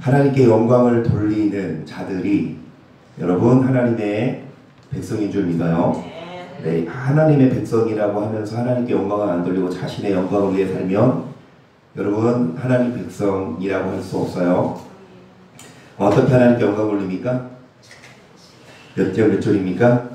하나님께 영광을 돌리는 자들이 여러분 하나님의 백성인 줄 믿어요. 네, 하나님의 백성이라고 하면서 하나님께 영광을 안 돌리고 자신의 영광을 위해 살면 여러분 하나님 백성이라고 할 수 없어요. 어떻게 하나님께 영광을 돌립니까? 몇 절입니까?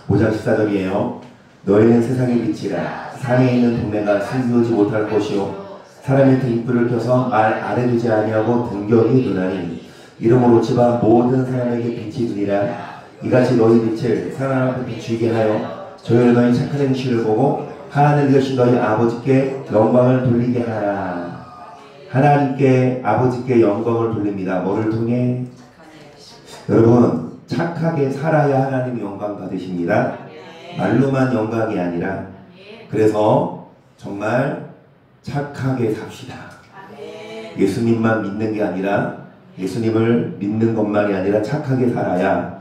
5장 14절이에요. 너희는 세상의 빛이라. 산에 있는 동네가 숨기우지 못할 것이요 사람의 등불을 켜서 말 아래 두지 아니하고 등경이 두나니 이러므로 지바 모든 사람에게 빛이 되리라. 이같이 너희 빛을 사람 앞에 비추게 하여 저희를 너희 착한 행실을 보고 하나님을 계신 너희 아버지께 영광을 돌리게 하라. 하나님께 아버지께 영광을 돌립니다. 뭐를 통해? 여러분 착하게 살아야 하나님이 영광 받으십니다. 말로만 영광이 아니라 그래서 정말 착하게 삽시다. 예수님만 믿는 게 아니라 예수님을 믿는 것만이 아니라 착하게 살아야.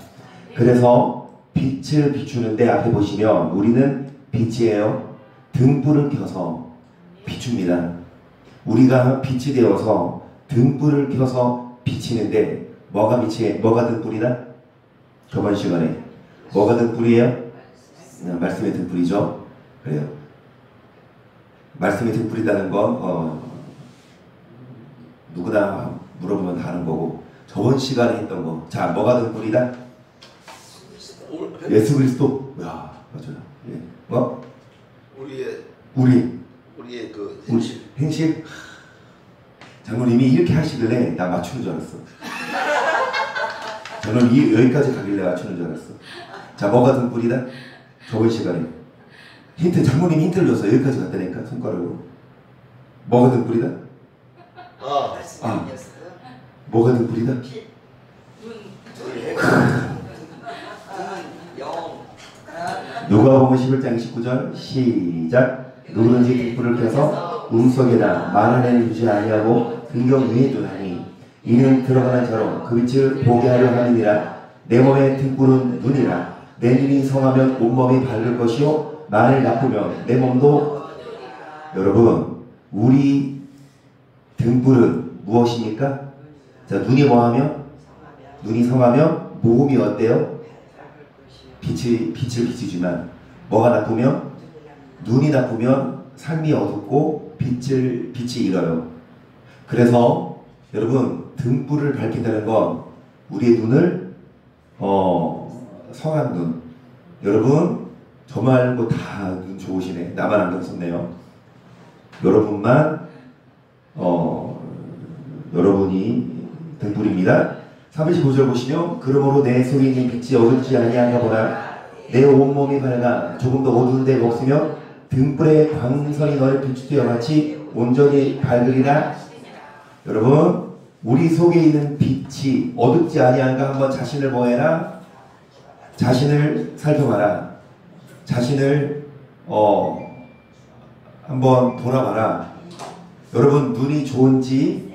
그래서 빛을 비추는데 앞에 보시면 우리는 빛이에요. 등불을 켜서 비춥니다. 우리가 빛이 되어서 등불을 켜서 비치는데 뭐가 등불이다? 저번 시간에 뭐가 등불이에요? 말씀의 등불이죠. 그래요. 말씀의 등불이라는 건 누구나 물어보면 다 아는 거고 저번 시간에 했던 거. 자, 뭐가 등불이다? 예수 그리스도. 야, 맞아요. 예. 뭐? 우리의 그 행실. 장로님이 이렇게 하시길래 나 맞추는 줄 알았어. 저는 여기까지 가길래 맞추는 줄 알았어. 자, 뭐가 등불이다? 저번 시간에 힌트, 장모님이 힌트를 줬어. 여기까지 갔다니까 손가락으로. 뭐가 등불이다? 뭐가 등불이다? 누가복음 11장 19절 시작. 누구든지 등불을 켜서 음속에다 말 안에는 두지 아니하고 등경 위에 두나니 이는 들어가는 자로 그 빛을 보게 하려 함이니라. 내 몸의 등불은 눈이라. 내 눈이 성하면 온몸이 밝을 것이요 만일 나쁘면 내 몸도. 여러분 우리 등불은 무엇입니까? 자, 눈이 뭐하면? 눈이 성하면 몸이 어때요? 빛을 비추지만 뭐가 나쁘면? 눈이 나쁘면 삶이 어둡고 빛이 잃어요. 그래서 여러분 등불을 밝힌다는 건 우리의 눈을 성한 눈. 여러분 저 말고 다 눈 좋으시네. 나만 안경 썼네요. 여러분만 여러분이 등불입니다. 35절 보시면 그러므로 내 속에 있는 빛이 어둡지 아니한가 보라. 내 온몸이 밝아 조금 더 어두운 데가 없으며 등불의 광선이 너를 비추되 같이 온전히 밝으리라. 여러분 우리 속에 있는 빛이 어둡지 아니한가 한번 자신을 뭐해라? 자신을 살펴봐라. 자신을 한번 돌아봐라. 여러분 눈이 좋은지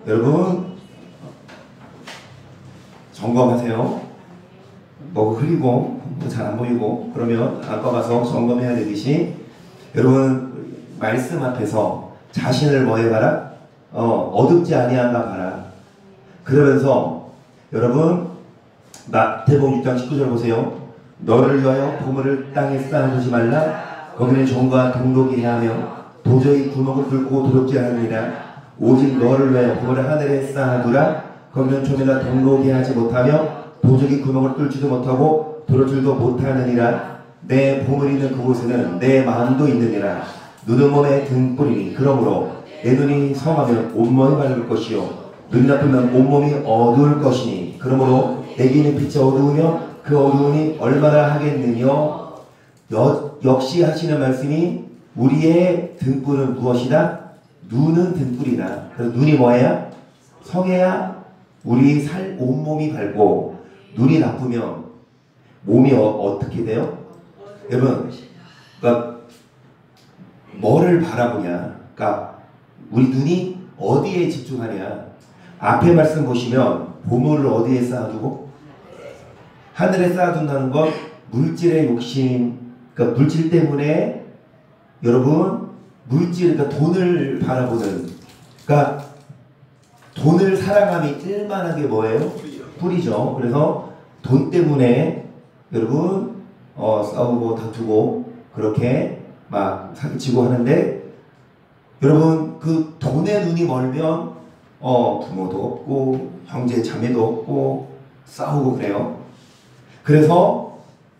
여러분 점검하세요. 뭐 흐리고 잘 안 보이고 그러면 안과 가서 점검해야 되듯이 여러분 말씀 앞에서 자신을 뭐 해봐라? 어둡지 아니한가 봐라. 그러면서 여러분 마태복음 6장 19절 보세요. 너를 위하여 보물을 땅에 쌓아두지 말라. 거기는 종과 동록이 하며 도저히 구멍을 뚫고 도둑질 하느니라. 오직 너를 위하여 보물을 하늘에 쌓아두라. 거기는 좀이나 동록이 하지 못하며 도적이 구멍을 뚫지도 못하고 도둑질도 못하느니라. 내 보물이 있는 그곳에는 내 마음도 있느니라. 눈은 몸의 등불이니 그러므로 내 눈이 성하면 온몸이 밝을 것이요 눈이 나쁘면 온몸이 어두울 것이니 그러므로 내게 있는 빛이 어두우며 그 어두움이 얼마나 하겠느냐. 역시 하시는 말씀이 우리의 등불은 무엇이다? 눈은 등불이다. 그래서 눈이 뭐야? 성해야 우리 온몸이 밝고 눈이 나쁘면 몸이 어떻게 돼요? 여러분 그러니까 뭐를 바라보냐. 그러니까 우리 눈이 어디에 집중하냐. 앞에 말씀 보시면 보물을 어디에 쌓아두고? 하늘에 쌓아둔다는 건 물질의 욕심, 그러니까 물질 때문에 여러분 물질, 그러니까 돈을 바라보는, 그러니까 돈을 사랑함이 일만한 게 뭐예요? 뿌리죠. 그래서 돈 때문에 여러분 싸우고 다투고 그렇게 막 사기치고 하는데, 여러분 그 돈에 눈이 멀면 부모도 없고 형제 자매도 없고 싸우고 그래요. 그래서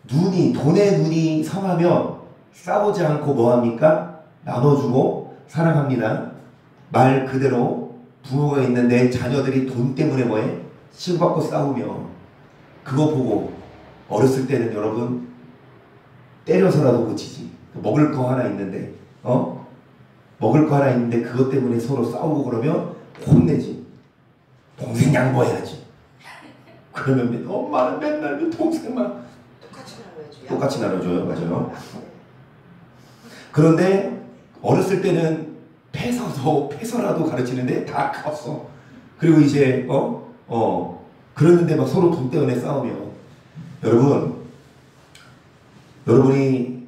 돈에 눈이 성하면 싸우지 않고 뭐합니까? 나눠주고 사랑합니다. 말 그대로 부모가 있는데 자녀들이 돈 때문에 뭐해? 치고받고 싸우면 그거 보고 어렸을 때는 여러분 때려서라도 고치지. 먹을 거 하나 있는데 먹을 거 하나 있는데 그것 때문에 서로 싸우고 그러면 혼내지. 동생 양보해야지. 그러면 엄마는 맨날 동생만 똑같이 나눠줘요. 맞아요. 그런데 어렸을 때는 패서라도 가르치는데 다 컸어. 그리고 이제 그러는데 막 서로 돈 때문에 싸우면, 여러분이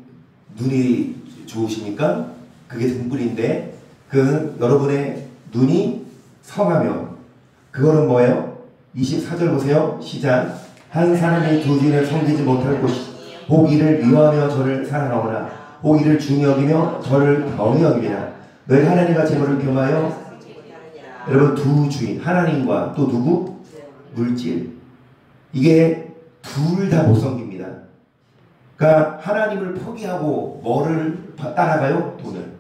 눈이 좋으십니까? 그게 등불인데 그 여러분의 눈이 성하면 그거는 뭐예요? 24절 보세요. 시작. 한 사람이 두 주인을 섬기지 못할 곳이 혹 이를 미워하며 저를 사랑하거나 혹 이를 중히 여기며 저를 경히 여기리라. 너희 하나님과 재물을 겸하여, 여러분 두 주인, 하나님과 또 누구? 물질. 이게 둘 다 못 섬깁니다. 그러니까 하나님을 포기하고 뭐를 따라가요? 돈을.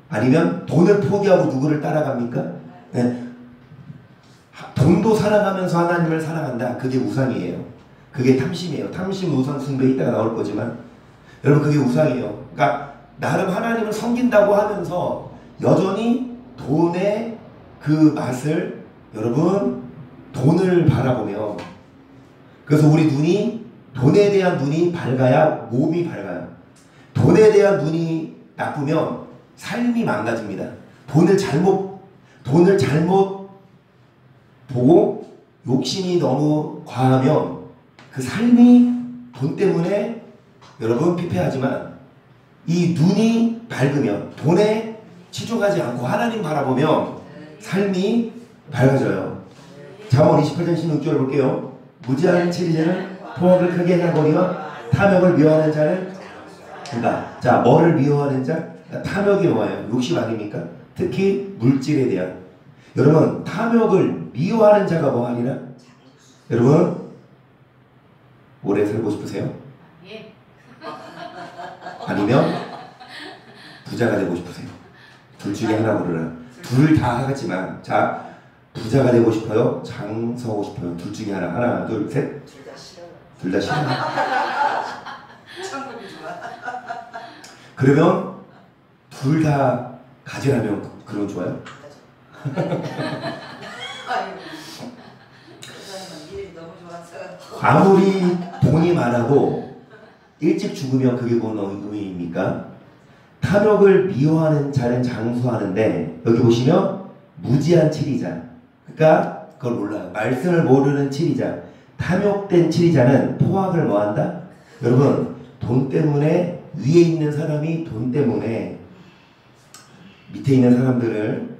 아니면 돈을 포기하고 누구를 따라갑니까? 네. 돈도 사랑하면서 하나님을 사랑한다. 그게 우상이에요. 그게 탐심이에요. 탐심, 우상, 숭배 이따가 나올 거지만 여러분 그게 우상이에요. 그러니까 나름 하나님을 섬긴다고 하면서 여전히 돈의 그 맛을, 여러분 돈을 바라보며, 그래서 우리 눈이 돈에 대한 눈이 밝아야 몸이 밝아요. 돈에 대한 눈이 나쁘면 삶이 망가집니다. 돈을 잘못 보고 욕심이 너무 과하면 그 삶이 돈 때문에 여러분 피폐하지만, 이 눈이 밝으면 돈에 치중하지 않고 하나님 바라보면 삶이 밝아져요. 잠언 28장 16절 볼게요. 무지한 치리자는 포악을 크게 하거니와 탐욕을 미워하는 자는, 그러니까 자, 뭐를 미워하는 자? 탐욕이 뭐예요? 욕심 아닙니까? 특히 물질에 대한. 여러분 탐욕을 미워하는 자가 뭐하니라? 여러분 오래 살고 싶으세요? 아니면 부자가 되고 싶으세요? 둘 중에 하나 고르라. 둘 다 하겠지만, 자, 부자가 되고 싶어요? 장서고 싶어요? 둘 중에 하나. 하나, 둘, 셋. 둘 다 싫어요. 둘 다 싫어요. 천국이 좋아. 그러면 둘 다 가지라면 그런 좋아요? 아유, 그 사람은 일이 너무 좋아서. 아무리 돈이 많아도 일찍 죽으면 그게 뭔 의미입니까? 탐욕을 미워하는 자는 장수하는데, 여기 보시면 무지한 치리자, 그러니까 그걸 몰라요. 말씀을 모르는 치리자, 탐욕된 치리자는 포악을 뭐한다? 여러분 돈 때문에, 위에 있는 사람이 돈 때문에 밑에 있는 사람들을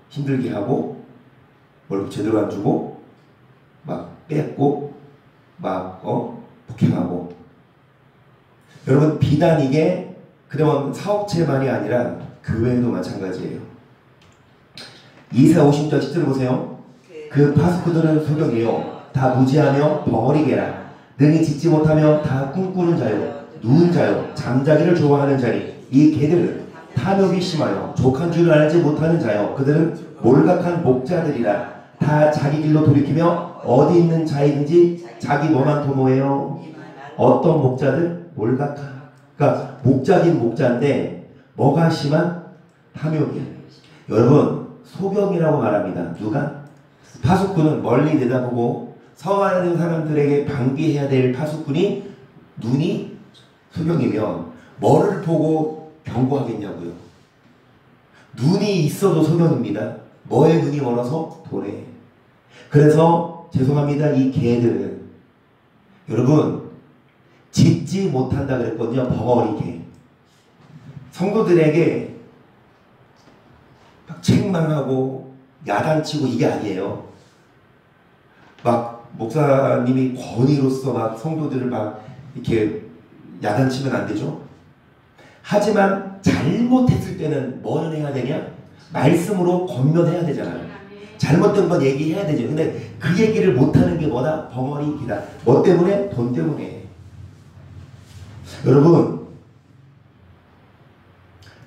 힘들게 하고 뭘 제대로 안 주고 막 뺏고 막 폭행하고. 여러분 비단 이게 그냥 사업체만이 아니라 교회도 마찬가지예요. 이사 50절 10절 보세요. 그 파수꾼들은 소경이요 다 무지하며 벙어리게라. 능히 짓지 못하며 다 꿈꾸는 자요 누운 자요 잠자기를 좋아하는 자니 이 개들은 탐욕이 심하여 족한 줄을 알지 못하는 자요 그들은 몰각한 목자들이라. 다 자기 길로 돌이키며 어디 있는 자이든지 자기 뭐만 도모해요. 어떤 목자들? 몰각한. 그러니까 목자긴 목자인데 뭐가 심한? 탐욕이에요. 여러분 소경이라고 말합니다. 누가? 파수꾼은 멀리 내다보고 서하는 사람들에게 방기해야 될 파수꾼이 눈이 소경이면 뭐를 보고 경고하겠냐고요. 눈이 있어도 소경입니다. 뭐에 눈이 멀어서? 돈에. 그래서 죄송합니다. 이 개들은 여러분 짓지 못한다 그랬거든요. 벙어리 개. 성도들에게 책망하고 야단치고 이게 아니에요. 막 목사님이 권위로서 막 성도들을 막 이렇게 야단치면 안 되죠. 하지만 잘못했을 때는 뭘 해야 되냐? 말씀으로 권면해야 되잖아요. 잘못된 건 얘기해야 되죠. 근데 그 얘기를 못하는 게 뭐다? 벙어리 기다. 뭐 때문에? 돈 때문에. 여러분,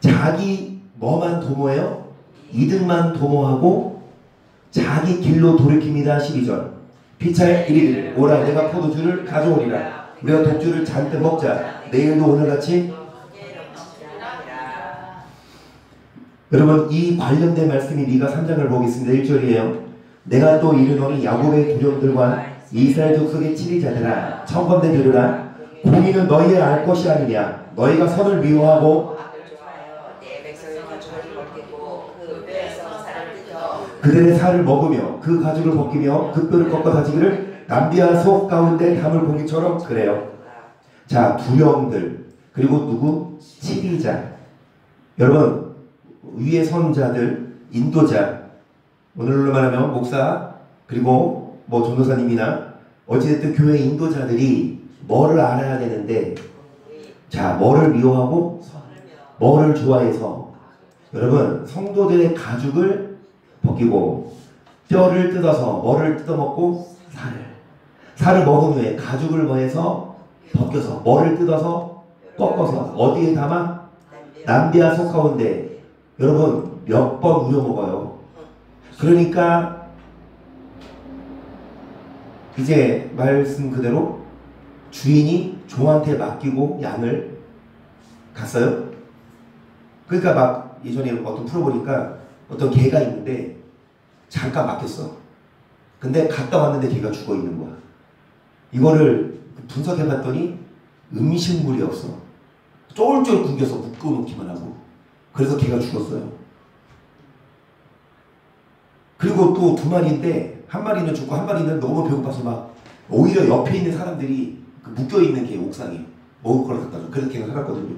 자기 뭐만 도모해요? 이득만 도모하고 자기 길로 돌이킵니다. 12절. 피차에 이르기를 오라 내가 포도주를 가져오리라. 우리가 독주를 잔뜩 먹자. 내일도 오늘같이. 여러분, 이 관련된 말씀이 미가 3장을 보겠습니다. 1절이에요. 내가 또 이르노니 야곱의 두령들과 이스라엘 족속의 치리자들아 청건대 들으라. 공의는 너희의 알 것이 아니냐. 너희가 선을 미워하고 그들의 살을 먹으며 그 가죽을 벗기며 그 뼈를 꺾어 다지기를 남비와 속 가운데 담을 고기처럼 그래요. 자, 두령들 그리고 누구? 치리자. 여러분, 위의 선자들, 인도자, 오늘로 말하면 목사 그리고 뭐 전도사님이나 어찌됐든 교회 인도자들이 뭐를 알아야 되는데, 자, 뭐를 미워하고 뭐를 좋아해서 여러분 성도들의 가죽을 벗기고 뼈를 뜯어서 뭐를 뜯어먹고 살을 먹은 후에 가죽을 뭐해서 벗겨서 뭐를 뜯어서 꺾어서 어디에 담아? 남비와 속 가운데. 여러분 몇 번 우려먹어요. 그러니까 이제 말씀 그대로 주인이 종한테 맡기고 양을 갔어요. 그러니까 막 예전에 어떤 프로 보니까 어떤 개가 있는데 잠깐 맡겼어. 근데 갔다 왔는데 개가 죽어 있는 거야. 이거를 분석해 봤더니 음식물이 없어. 쫄쫄 굶겨서 묶어놓기만 하고. 그래서 개가 죽었어요. 그리고 또 두 마리인데 한 마리는 죽고 한 마리는 너무 배고파서 막 오히려 옆에 있는 사람들이 그 묶여있는 개 옥상에 먹을 거를 갖다 줘. 그래서 개가 살았거든요.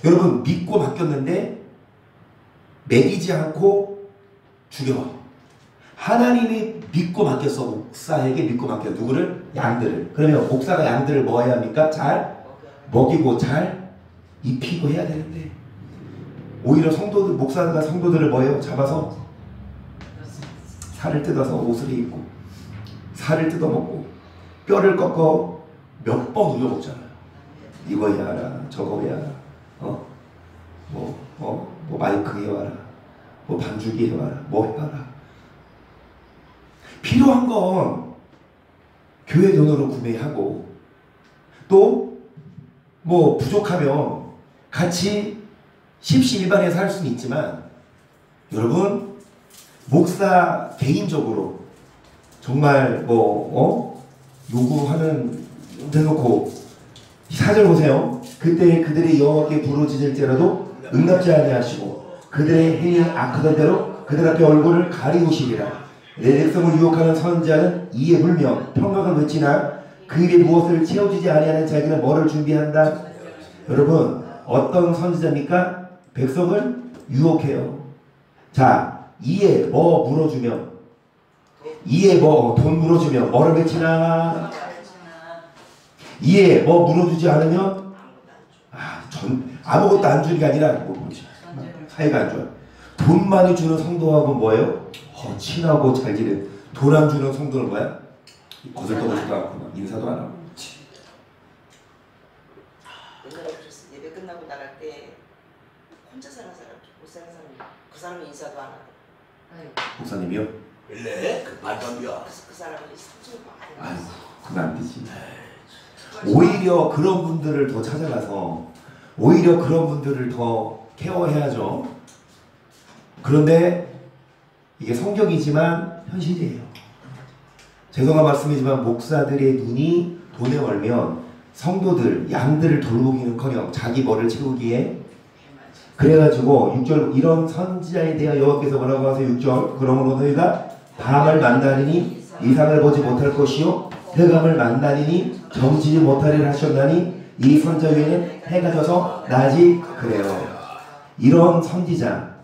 여러분 믿고 맡겼는데 먹이지 않고 죽여. 하나님이 믿고 맡겼어. 목사에게 믿고 맡겨. 누구를? 양들을. 그러면 목사가 양들을 뭐 해야 합니까? 잘 먹이고 잘 입히고 해야 되는데 오히려 성도들, 목사가 성도들을 뭐예요? 잡아서 살을 뜯어서 옷을 입고 살을 뜯어먹고 뼈를 꺾어 몇 번 우려먹잖아요. 이거 해와라 저거 해와라 뭐 마이크 해와라 뭐 반죽이 해와라 뭐 해와라. 필요한 건 교회 돈으로 구매하고 또 뭐 부족하면 같이 십시일반해서 할 수는 있지만 여러분 목사 개인적으로 정말 요구하는 대놓고 4절 보세요. 그때 그들의 여호와께 부르짖을지라도 응답지 아니하시고 그들의 행위 악하던 대로 그들 앞에 얼굴을 가리우시리라. 내 백성을 유혹하는 선지자는 이에 물며 평강을 외치나 그 일에 무엇을 채워주지 아니하는 자에게는 뭐를 준비한다. 여러분 어떤 선지자입니까? 백성을 유혹해요. 자, 이에 뭐 물어주면 이에 뭐 돈 물어주면 뭐를 외치나. 이에 뭐 물어주지 않으면 아무것도 안 주는 게 아니라 뭐지? 사이가 안 좋아. 돈 많이 주는 성도하고 뭐예요? 친하고 잘 지내. 돈 안 주는 성도는 뭐야? 거들떠보지도 않고 인사도 안 하고. 옛날에 그랬어. 예배 끝나고 나갈 때 혼자 사는 사람, 못 사는 사람, 그 사람은 인사도 안 하고. 목사님이요? 원래 그 말담비야. 그 사람이 상처를 많이 아이고, 그건 안 되지. 오히려 그런 분들을 더 찾아가서 오히려 그런 분들을 더 케어해야죠. 그런데 이게 성경이지만 현실이에요. 죄송한 말씀이지만 목사들의 눈이 돈에 멀면 성도들, 양들을 돌보기는커녕 자기 머리를 채우기에. 그래가지고 6절 이런 선지자에 대하여 여호와께서 뭐라고 하세요? 6절 그러므로 너희가 밤을 만나리니 이상을 보지 못할 것이요 흑암을 만나리니 점치지 못하리라 하셨나니 이 선지자 위에는 해가 져서 낮이 그래요. 이런 선지자,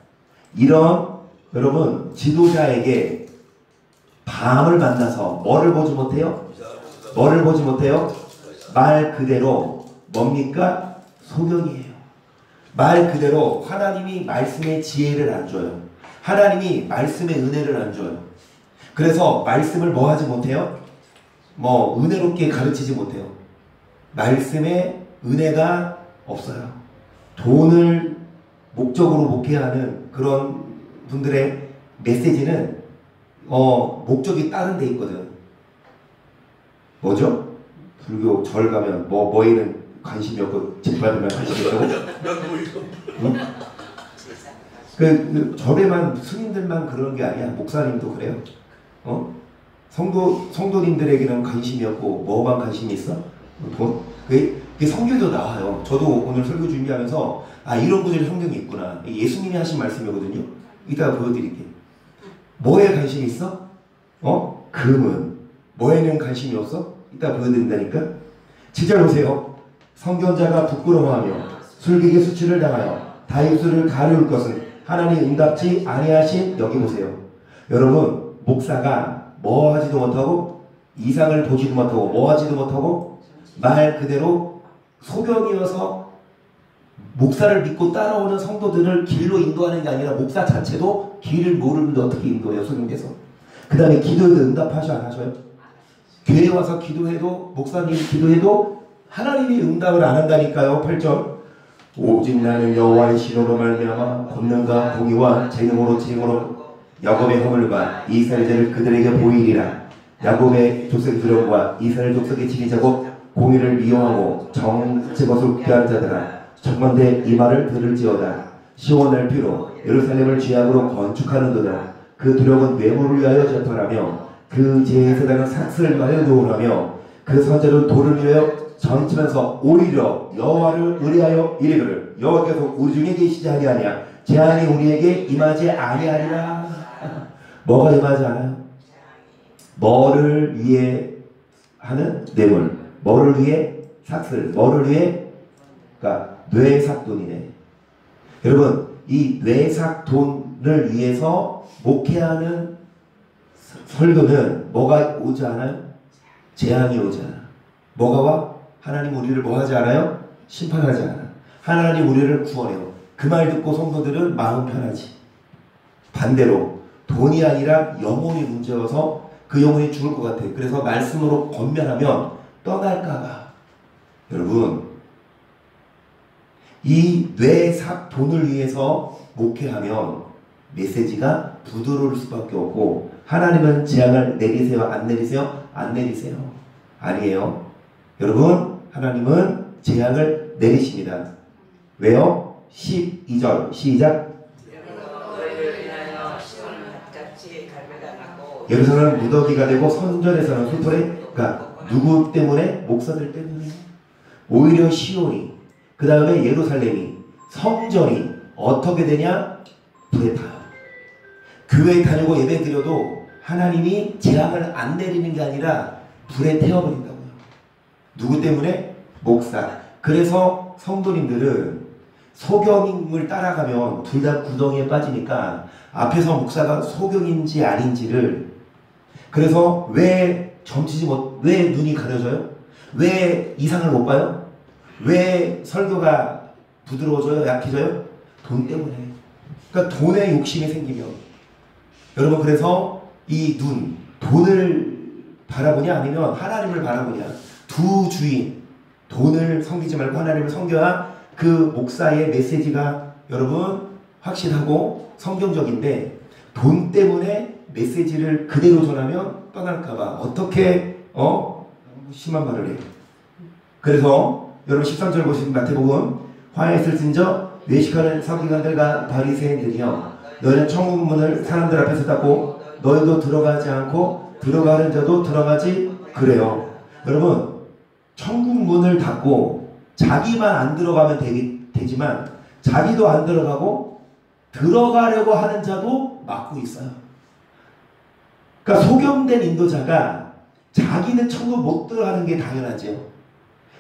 이런 여러분 지도자에게 밤을 만나서 뭐를 보지 못해요? 뭐를 보지 못해요? 말 그대로 뭡니까? 소경이에요. 말 그대로 하나님이 말씀의 지혜를 안 줘요. 하나님이 말씀의 은혜를 안 줘요. 그래서 말씀을 뭐 하지 못해요? 뭐 은혜롭게 가르치지 못해요. 말씀에 은혜가 없어요. 돈을 목적으로 목회하는 그런 분들의 메시지는 목적이 다른 데 있거든. 뭐죠? 불교 절 가면 뭐에는 관심이 없고 제받으면 관심이 있고 응? 그 절에만 스님들만 그런 게 아니야. 목사님도 그래요. 성도님들에게는 관심이 없고 뭐만 관심이 있어? 돈? 그게 성경도 나와요. 저도 오늘 설교 준비하면서 이런 구절이 성경에 있구나. 예수님이 하신 말씀이거든요. 이따가 보여드릴게요. 뭐에 관심이 있어? 금은. 뭐에는 관심이 없어? 이따가 보여드린다니까. 7절 보세요. 성견자가 부끄러워하며 술객의 수치를 당하여 다입술을 가려울 것은 하나님 응답지 아니하신. 여기 보세요. 여러분 목사가 뭐 하지도 못하고 이상을 보지도 못하고 뭐 하지도 못하고 말 그대로 소경이어서 목사를 믿고 따라오는 성도들을 길로 인도하는 게 아니라 목사 자체도 길을 모르는데 어떻게 인도해요? 소경돼서. 그 다음에 기도에도 응답하셔 안 하셔요? 교회 와서 기도해도 목사님이 기도해도 하나님이 응답을 안 한다니까요. 8절 오직 나는 여호와의 신호로 말미암아 권능과 공의와 재능으로 야곱의 허물과 이스라엘 죄를 그들에게 보이리라. 야곱의 족속의 두려움과 이스라엘 족속의 지리자고 공의를 미워하고 정제 것을 피하는 자들아 청건대 이 말을 들을지어다. 시온을 피로 예루살렘을 죄악으로 건축하는도다. 그 두려움은 외모를 위하여 전파하며 그 제사장은 삭슬을 위하여 노하며 그 선자는 돌을 위하여 전치면서 오히려 여호와를 의뢰하여 이르기를 여호와께서 우리 중에 계시지 아니하냐 재앙이 우리에게 임하지 아니하리라. 뭐가 임하지 않아요? 뭐를 위해 하는 뇌물, 뭐를 위해 삭슬, 뭐를 위해 그러니까 뇌삭돈이네. 여러분 이 뇌삭돈을 위해서 목회하는 설교는 뭐가 오지 않아요? 재앙이 오지 않아. 뭐가 와? 하나님 우리를 뭐 하지 않아요? 심판하지 않아. 하나님 우리를 구원해요. 그 말 듣고 성도들은 마음 편하지. 반대로 돈이 아니라 영혼이 문제여서 그 영혼이 죽을 것 같아. 그래서 말씀으로 권면하면 떠날까봐. 여러분 이 뇌삭 돈을 위해서 목회하면 메시지가 부드러울 수밖에 없고 하나님은 재앙을 내리세요? 안 내리세요? 안 내리세요. 아니에요. 여러분 하나님은 재앙을 내리십니다. 왜요? 12절 시작. 예루살렘은 무더기가 되고 선전에서는 술토래. 그러니까 누구 때문에? 목사들 때문에. 오히려 시온이 그 다음에 예루살렘이 성전이 어떻게 되냐? 불에 타요. 교회 다니고 예배 드려도 하나님이 재앙을 안 내리는 게 아니라 불에 태워버린다고요. 누구 때문에? 목사. 그래서 성도님들은 소경임을 따라가면 둘 다 구덩이에 빠지니까 앞에서 목사가 소경인지 아닌지를. 그래서 왜 왜 눈이 가려져요? 왜 이상을 못 봐요? 왜 설교가 부드러워져요? 약해져요? 돈 때문에. 그러니까 돈에 욕심이 생기면 여러분 그래서 이 돈을 바라보냐 아니면 하나님을 바라보냐. 두 주인 돈을 섬기지 말고 하나님을 섬겨야 그 목사의 메시지가 여러분 확실하고 성경적인데 돈 때문에 메시지를 그대로 전하면 떠날까봐 어떻게 심한 말을 해요. 그래서 여러분 13절 보시면 마태복음 화에 있을진저 외식하는 서기관들과 바리새인들이여 너희는 천국 문을 사람들 앞에서 닫고 너희도 들어가지 않고 들어가는 자도 들어가지 그래요. 여러분 천국 문을 닫고 자기만 안 들어가면 되지만 자기도 안 들어가고 들어가려고 하는 자도 막고 있어요. 그러니까 소경된 인도자가 자기는 천국 못 들어가는 게 당연하죠.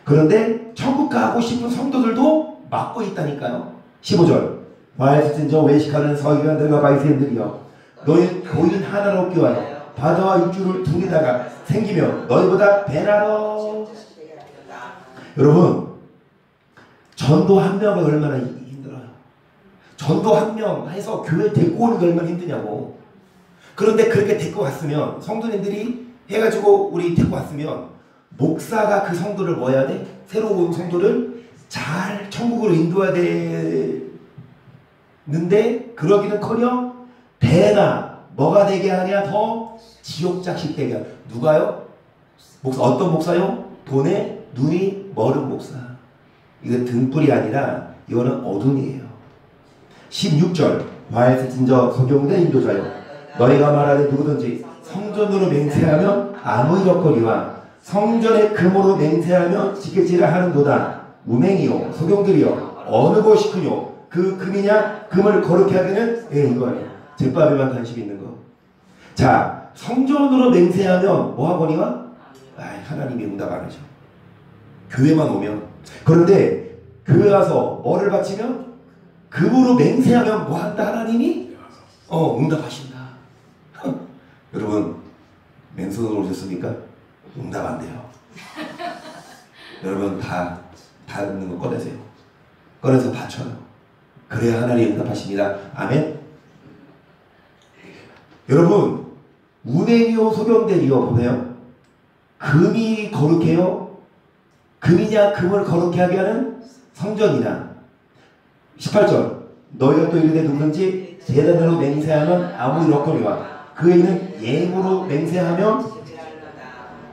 그런데 천국 가고 싶은 성도들도 막고 있다니까요. 15절 과에서 진저 외식하는 서기관들과 바리새인들이여 너희 고인 하나로 끼워요 바다와 육주를 둘이다가 생기며 너희보다 배나러. 여러분 전도 한 명이 얼마나 힘들어요. 전도 한 명 해서 교회 데리고 오는 게 얼마나 힘드냐고. 그런데 그렇게 데리고 왔으면 성도님들이 해가지고 우리 데리고 왔으면 목사가 그 성도를 뭐 해야 돼? 새로 온 성도를 잘 천국으로 인도해야 되는데 그러기는커녕 배나 뭐가 되게 하냐 더 지옥작식 되게 하냐. 누가요? 목사. 어떤 목사요? 돈에 눈이 멀은 목사. 이거 등불이 아니라 이거는 어둠이에요. 16절 과에서 진저 석용된 인도자여 너희가 말하되 누구든지 성전으로 맹세하면 아무 이렇거니와 성전의 금으로 맹세하면 지킬지라 하는도다. 우맹이요 소경들이요 어느 것이 크뇨. 그 금이냐 금을 거룩히 하기는 이거예요. 제밥에만 관심 있는 거. 자 성전으로 맹세하면 뭐 하거니와 하나님이 응답 안 하죠. 교회만 오면. 그런데 교회 와서 뭐를 바치면 금으로 맹세하면 뭐 한다 하나님이 응답하신다. 여러분 맨손으로 오셨습니까? 응답 안 돼요. 여러분 다 있는 거 꺼내세요. 꺼내서 바쳐요. 그래야 하나님이 응답하십니다. 아멘. 여러분 우맹이요 소경들이요 보세요. 금이 거룩해요. 금이냐 금을 거룩히 하게 하는 성전이나. 18절 너희가 또 이르되 누구든지 제단으로 맹세하면 아무 일 없거니와 그 애는 예물로 맹세하면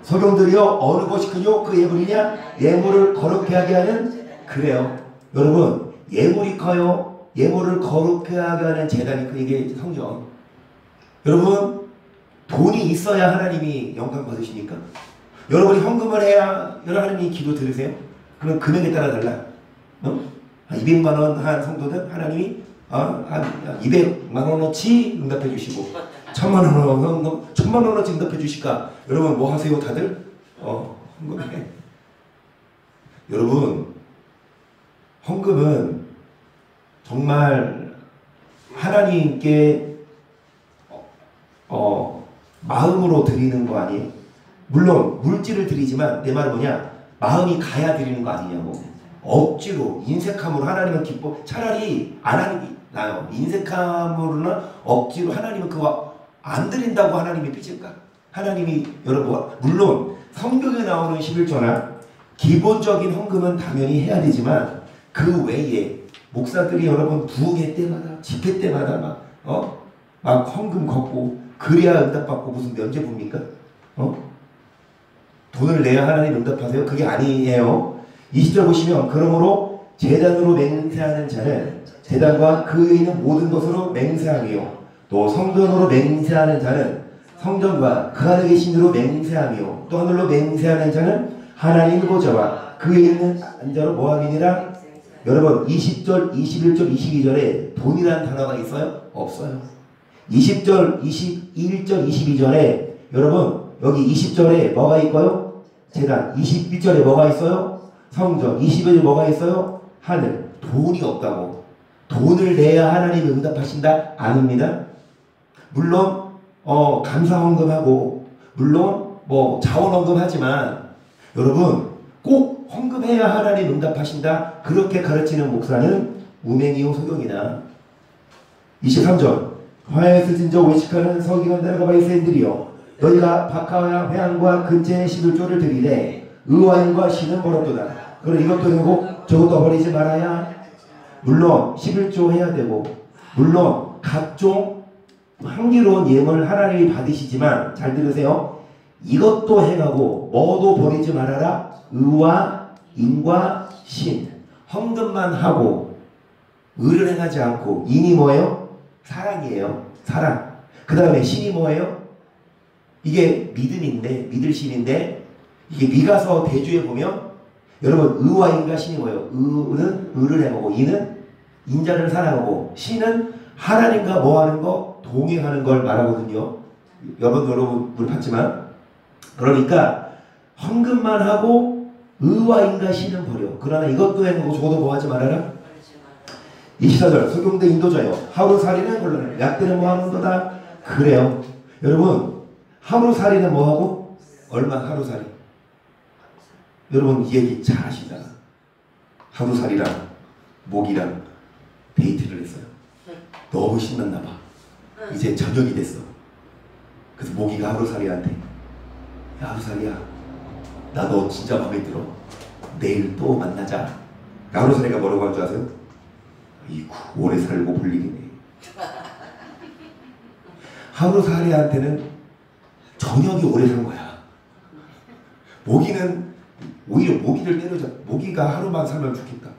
소경들이여 어느 것이 크뇨. 그 예물이냐 예물을 거룩히 하게 하는. 그래요. 여러분 예물이 커요. 예물을 거룩히 하게 하는 제단이 그 이게 성전. 여러분 돈이 있어야 하나님이 영광 받으십니까? 여러분이 현금을 해야 하나님이 기도 들으세요? 그럼 금액에 따라 달라. 한 200만원 한 성도는 하나님이 한 200만원어치 응답해 주시고 1000만원어치 응답해 주실까? 여러분 뭐 하세요 다들? 헌금해. 여러분 헌금은 정말 하나님께 마음으로 드리는 거 아니에요? 물론 물질을 드리지만 내 말은 뭐냐? 마음이 가야 드리는 거 아니냐고. 억지로 인색함으로 하나님은 기뻐. 차라리 안 하는 게 나요. 인색함으로나 억지로 하나님은 그거 안 드린다고 하나님이 삐질까? 하나님이 여러분 물론 성경에 나오는 11조나 기본적인 헌금은 당연히 해야 되지만 그 외에 목사들이 여러분 부흥회 때마다 집회 때마다 막 헌금 걷고 그래야 응답받고 무슨 면죄부입니까? 돈을 내야 하나님 응답하세요? 그게 아니에요. 20절 보시면 그러므로 제단으로 맹세하는 자는 제단과 그에 있는 모든 것으로 맹세하며 또 성전으로 맹세하는 자는 성전과 그 안에 계신 이로 맹세하며 또 하늘로 맹세하는 자는 하나님의 보좌와 그에 있는 안자로 뭐하니라. 여러분 20절, 21절, 22절에 돈이라는 단어가 있어요? 없어요. 20절, 21절, 22절에 여러분 여기 20절에 뭐가 있고요? 제단. 21절에 뭐가 있어요? 성전. 21절에 뭐가 있어요? 하늘. 돈이 없다고. 돈을 내야 하나님이 응답하신다? 아닙니다. 물론 감사헌금하고 물론 뭐 자원헌금하지만 여러분 꼭 헌금해야 하나님 응답하신다. 그렇게 가르치는 목사는 우맹이요 소경이다. 23절 화에서 진저 외식하는 서기관들과 바리새인들이여 너희가 박하와 회양과 근처의 11조를 드리되 의와인과 신은 버렸도다. 그럼 이것도 되고 저것도 버리지 말아야. 물론 11조 해야 되고 물론 각종 향기로운 예물 하나님이 받으시지만 잘 들으세요. 이것도 해가고 뭐도 버리지 말아라. 의와 인과 신. 헌금만 하고 의를 행하지 않고 인이 뭐예요? 사랑이에요. 사랑. 그 다음에 신이 뭐예요? 이게 믿음인데 믿을 신인데 이게 미가서 대주에 보면 여러분 의와 인과 신이 뭐예요? 의는 의를 행하고 인은 인자를 사랑하고 신은 하나님과 뭐하는 거? 동행하는 걸 말하거든요. 여러분 우리 봤지만 그러니까 헌금만 하고 의와 인과 신은 버려. 그러나 이것도 행하고 저것도 뭐 하지 말아라? 24절 소경대 인도자여 하루살이는 곤란해 약대는 뭐하는도다 그래요. 여러분 하루살이는 뭐하고 얼마 하루살이 여러분 이 얘기 잘 아시잖아. 하루살이랑 모기랑 데이트를 했어요. 너무 신났나봐. 이제 저녁이 됐어. 그래서 모기가 하루살이한테 야 하루살이야 나 너 진짜 마음에 들어. 내일 또 만나자. 하루살이가 뭐라고 한 줄 아세요? 이구 오래 살고 볼 일이네. 하루살이한테는 저녁이 오래 산 거야. 모기는 오히려 모기를 때려잡. 모기가 하루만 살면 좋겠다.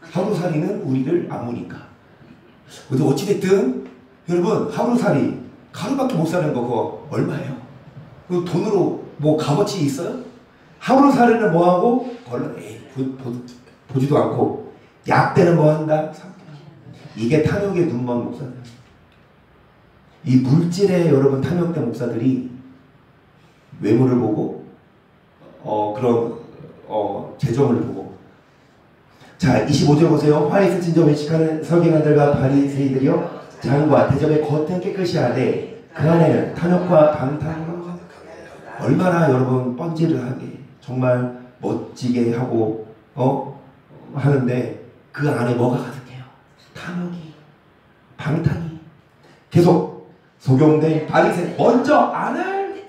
하루살이는 우리를 안 무니까. 근데 어찌됐든 여러분 하루살이 하루밖에 못 사는 거 그거 얼마예요? 그 돈으로 뭐 값어치 있어요? 하루살이는 뭐하고 보지도 않고 약대는 뭐한다? 이게 탐욕의 눈먼 목사들. 이 물질에 여러분 탐욕된 목사들이 외모를 보고 그런 재정을 보고. 자 25절 보세요. 화에 스친 점 외식하는 서기관들과 바리새인들이여 장과 대접의 겉은 깨끗이 하되 그 안에는 탐욕과 방탕으로 얼마나 여러분 뻔질을 하게 정말 멋지게 하고 하는데 그 안에 뭐가 가득해요? 탐욕이 방탕이. 계속 소경된 바리새 먼저 안을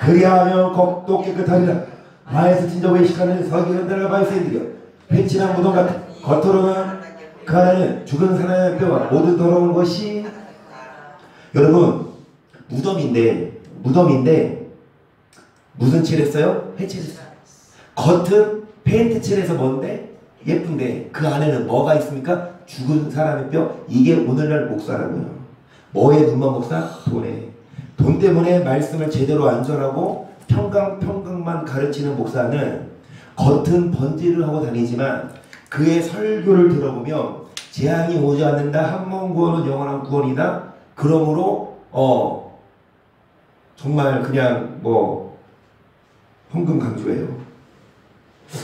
그리하면 겉도 깨끗하리라. 화에서 진저 외식하는 서기관들과 바리새인들이여 배친한 무덤 같은 겉으로는 그 안에는 죽은 사람의 뼈가 모두 더러운 것이. 여러분 무덤인데 무슨 칠했어요? 해칠했어요. 겉은 페인트 칠해서 뭔데? 예쁜데 그 안에는 뭐가 있습니까? 죽은 사람의 뼈. 이게 오늘날 목사라고요. 뭐의 눈먼 목사? 돈에. 돈 때문에 말씀을 제대로 안 전하고 평강만 가르치는 목사는 겉은 번지를 하고 다니지만 그의 설교를 들어보면 재앙이 오지 않는다. 한 번 구원은 영원한 구원이다. 그러므로 정말 그냥 헌금 강조해요.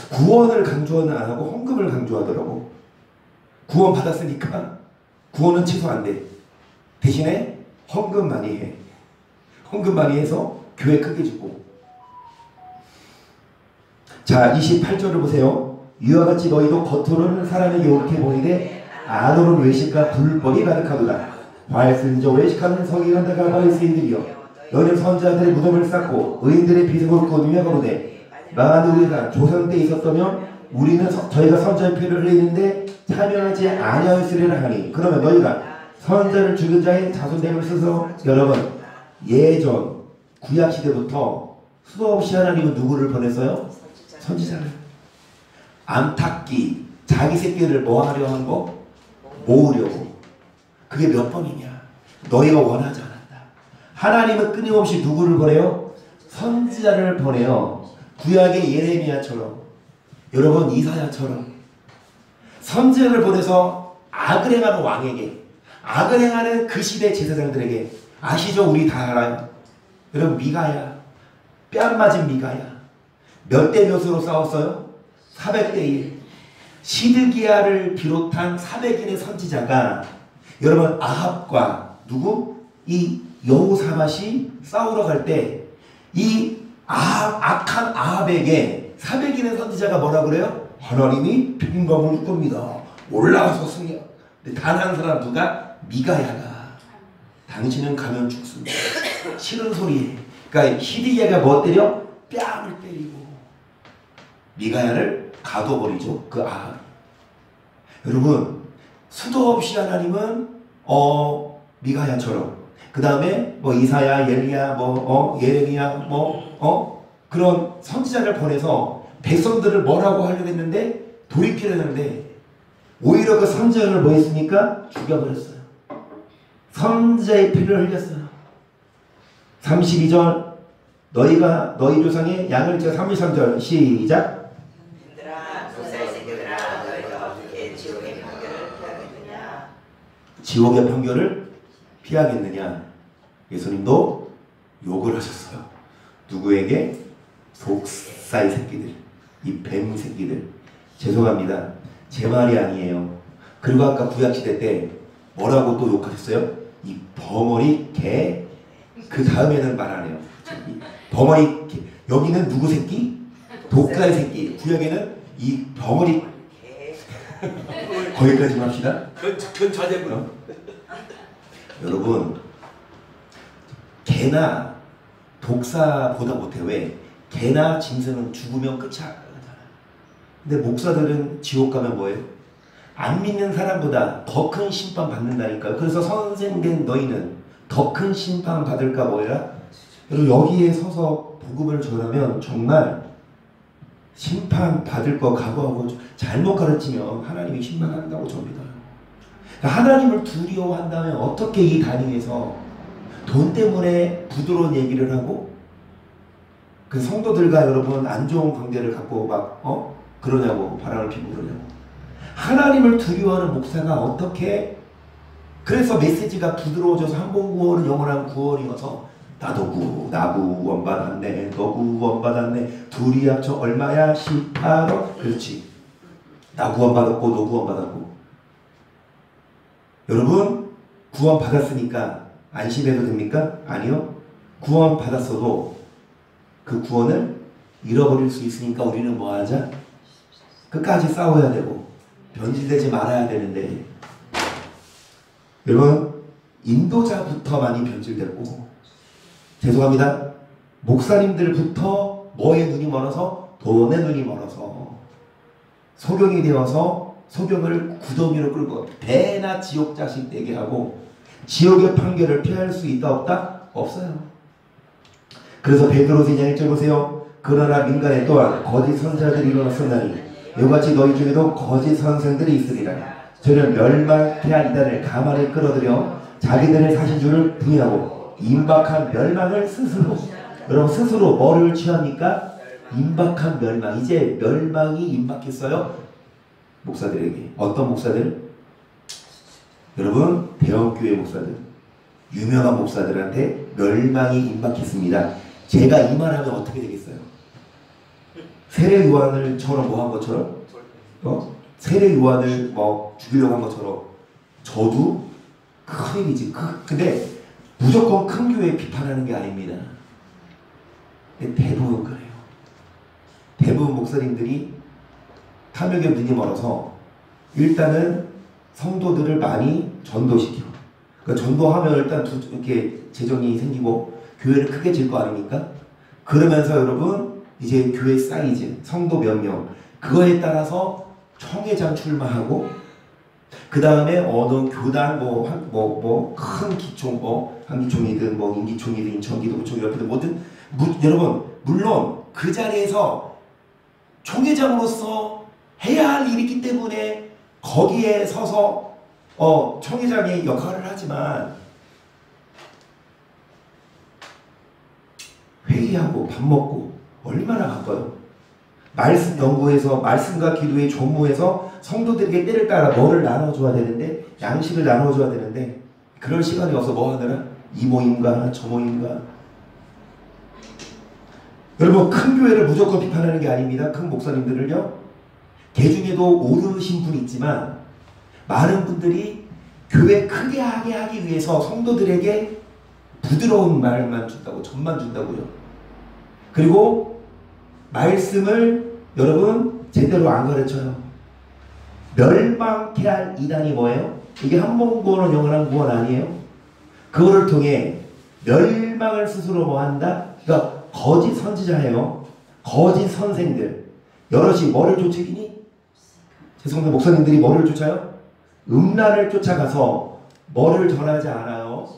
구원을 강조는 안 하고 헌금을 강조하더라고. 구원 받았으니까 구원은 취소 안 돼. 대신에 헌금 많이 해. 헌금 많이 해서 교회 크게 주고. 자 28절을 보세요. 이와 같이 너희도 겉으로는 사람에게 옳게 보이되 안으로는 외식과 불법이 가득하도다. 과일쓴저 외식하는 서기관들과 바리새인들이여 너는 선지자들의 무덤을 쌓고 의인들의 비석으로 꾸미며 거르되 망한 우리가 조상 때 있었다면 우리는 저희가 선지자의 피를 흘리는데 참여하지 아니하였으리라 하니. 그러면 너희가 선지자를 죽은 자의 자손됨을 스스로. 여러분 예전 구약시대부터 수도 없이 하나님은 누구를 보냈어요? 선지자를. 암탉기 자기 새끼를 뭐 하려 하는 거? 모으려고. 그게 몇 번이냐? 너희가 원하지 않았다. 하나님은 끊임없이 누구를 보내요? 선지자를 보내요. 구약의 예레미야처럼 여러분 이사야처럼 선지자를 보내서 악을 행하는 왕에게, 악을 행하는 그 시대 제사장들에게. 아시죠? 우리 다 알아요. 여러분 미가야, 뺨 맞은 미가야 몇 대 몇으로 싸웠어요? 400대 1. 시드기야를 비롯한 400인의 선지자가 여러분 아합과 누구? 이 여호사밧이 싸우러 갈 때 이 악한 아합에게 400인의 선지자가 뭐라 그래요? 하나님이 평강을 줄 겁니다. 올라가서 승리. 근데 단 한 사람 누가? 미가야가 당신은 가면 죽습니다. 싫은 소리에. 그러니까 시드기야가 뭐 때려? 뺨을 때리고 미가야를 가둬버리죠. 그 아합. 여러분 수도 없이 하나님은 미가야처럼 그 다음에 이사야, 엘리야, 예레미야 그런 선지자를 보내서 백성들을 뭐라고 하려고 했는데 돌이키려는데 오히려 그 선지자를 뭐 했습니까? 죽여버렸어요. 선지자의 피를 흘렸어요. 32절 너희가 너희 조상의 양을 제가 33절 시작. 지옥의 판결을 피하겠느냐. 예수님도 욕을 하셨어요. 누구에게? 속사의 새끼들, 이 뱀 새끼들. 죄송합니다. 제 말이 아니에요. 그리고 아까 구약시대 때 뭐라고 또 욕하셨어요? 이 버머리 개. 그 다음에는 말 안 해요. 버머리 개. 여기는 누구 새끼? 독사의 새끼. 구약에는 이 버머리 거기까지만 합시다. 견차대구나. 여러분 개나 독사보다 못해. 왜? 개나 짐승은 죽으면 끝이 아니잖아. 근데 목사들은 지옥 가면 뭐예요? 안 믿는 사람보다 더 큰 심판 받는다니까요. 그래서 선생된 너희는 더 큰 심판 받을까 뭐야? 여러분 여기에 서서 복음을 전하면 정말 심판 받을 거 각오하고 잘못 가르치면 하나님이 심판한다고 저 믿어요. 하나님을 두려워한다면 어떻게 이 단위에서 돈 때문에 부드러운 얘기를 하고 그 성도들과 여러분 안 좋은 관계를 갖고 막 그러냐고, 바람을 피고 그러냐고. 하나님을 두려워하는 목사가 어떻게, 그래서 메시지가 부드러워져서 한 번 구원은 영원한 구원이어서 나도 나 구원받았네, 너 구원받았네, 둘이 합쳐 얼마야? 18억. 그렇지. 나 구원받았고 너 구원받았고. 여러분 구원받았으니까 안심해도 됩니까? 아니요. 구원받았어도 그 구원을 잃어버릴 수 있으니까 우리는 뭐 하자? 끝까지 싸워야 되고 변질되지 말아야 되는데, 여러분 인도자부터 많이 변질됐고, 죄송합니다, 목사님들부터 뭐에 눈이 멀어서? 돈에 눈이 멀어서 소경이 되어서 소경을 구덩이로 끌고 배나 지옥 자식 되게 하고, 지옥의 판결을 피할 수 있다 없다? 없어요. 그래서 베드로서 2장 1절 보세요. 그러나 민간에 또한 거짓 선자들이 일어났었나니 이같이 너희 중에도 거짓 선생들이 있으리라. 저는 멸망케 할 이단을 가만히 끌어들여 자기들의 사신주를 부인하고 임박한 멸망을 스스로, 여러분 스스로 뭐를 취합니까? 임박한 멸망. 이제 멸망이 임박했어요. 목사들에게. 어떤 목사들? 여러분 대형교회 목사들, 유명한 목사들한테 멸망이 임박했습니다. 제가 이 말하면 어떻게 되겠어요? 세례 요한을처럼 뭐 한 것처럼? 세례 요한을 뭐 죽이려고 한 것처럼. 저도 큰일이지. 근데 무조건 큰 교회 비판하는 게 아닙니다. 대부분 그래요. 대부분 목사님들이 탐욕에 눈이 멀어서 일단은 성도들을 많이 전도시켜. 그러니까 전도하면 일단 이렇게 재정이 생기고 교회를 크게 질 거 아닙니까? 그러면서 여러분 이제 교회 사이즈, 성도 몇 명, 그거에 따라서 총회장 출마하고, 그 다음에 어느 교단 큰 기총, 한기총이든 임기총이든 인천기도부총 이렇게든 뭐든, 여러분 물론 그 자리에서 총회장으로서 해야 할 일이 있기 때문에 거기에 서서 총회장의 역할을 하지만, 회의하고 밥 먹고 얼마나 바빠요. 말씀 연구해서, 말씀과 기도의 조무해서 성도들에게 때를 따라 뭐를 나눠줘야 되는데, 양식을 나눠줘야 되는데, 그럴 시간이 없어. 뭐 하느라? 이 모임과 저 모임과. 여러분 큰 교회를 무조건 비판하는 게 아닙니다. 큰 목사님들을요. 개 중에도 오르신 분이 있지만, 많은 분들이 교회 크게 하기 위해서 성도들에게 부드러운 말만 준다고, 전만 준다고요. 그리고 말씀을 여러분 제대로 안 가르쳐요. 멸망케 할 이단이 뭐예요? 이게 한 번 구원은 영원한 구원 아니에요? 그거를 통해 멸망을 스스로 뭐 한다? 그러니까 거짓 선지자예요. 거짓 선생들. 여럿이 뭐를 쫓으니? 죄송합니다. 목사님들이 뭐를 쫓아요? 음란을 쫓아가서 뭐를 전하지 않아요?